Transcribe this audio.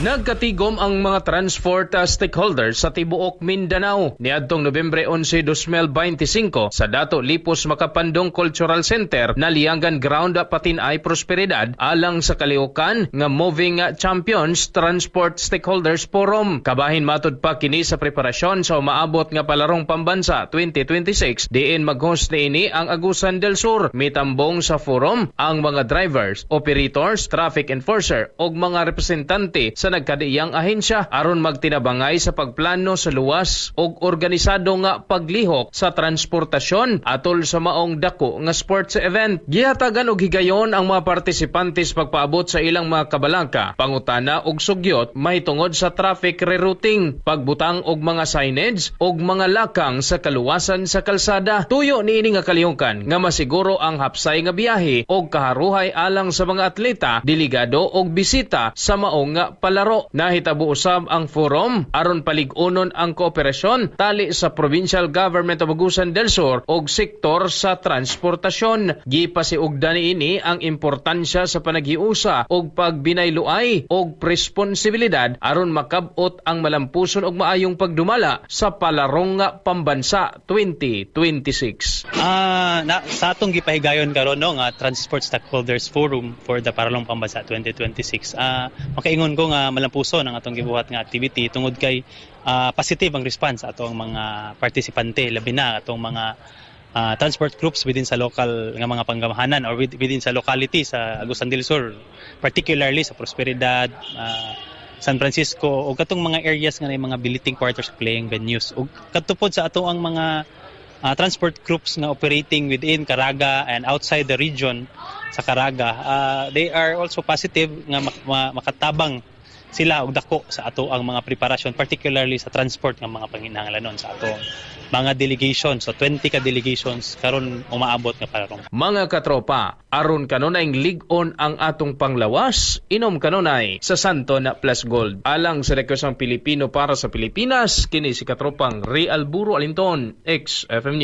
Nagkatigom ang mga transport stakeholders sa tibuok Mindanao niadtong Nobyembre 11, 2025 sa Dato Lipos Makapandong Cultural Center na Liangan Ground Patinay Prosperidad alang sa kalihukan nga Moving Champions Transport Stakeholders Forum. Kabahin matud pa kini sa preparasyon sa umaabot nga palarong pambansa 2026 diin mag-host niini ang Agusan del Sur. Mitambong sa forum ang mga drivers, operators, traffic enforcer ug mga representante sa nagkadiyang ahensya aron magtinabangay sa pagplano sa luwas ug organisado nga paglihok sa transportasyon atol sa maong dako nga sports event. Gihatagan og higayon ang mga partisipantes pagpaabot sa ilang mga kabalangka, pangutana ug sugyot mahitungod sa traffic rerouting, pagbutang og mga signage ug mga lakang sa kaluwasan sa kalsada. Tuyo niini nga kalihungkan nga masiguro ang hapsay nga biyahe ug kaharuhay alang sa mga atleta, delegado ug bisita sa maong nga palaro. Nahitabo usab ang forum aron palig-unon ang kooperasyon tali sa Provincial Government of Agusan del Sur ug sektor sa transportasyon. Gipasiugda niini ang importansya sa panaghiusa ug pagbinayloay ug responsibilidad aron makab-ot ang malampuson ug maayong pagdumala sa palarong nga pambansa 2026. Sa atong gipahigayon karon nga Transport Stakeholders Forum for the Paralong Pambansa 2026. Makaingon ko nga malampuson ang atong gibuhat nga activity tungod kay positive ang response sa atong mga partisipante, labi na atong mga transport groups within sa local nga mga panggamahanan or within sa locality sa Agusan del Sur, particularly sa Prosperidad, San Francisco ug katong mga areas nga mga billeting quarters, playing venues ug katupod sa ato ang mga transport groups nga operating within Caraga and outside the region sa Caraga. They are also positive nga makatabang sila og dako sa ato ang mga preparasyon, particularly sa transport nga mga panginahanglanon sa ato mga delegations. So 20 ka delegations karon umaabot nga palarong. Mga katropa, aron kanunay lig-on ang atong panglawas, inom kanunay sa Santo na Plus Gold. Alang sa rekwesang Pilipino para sa Pilipinas, kini si katropang Real Buro Alinton, ex-FM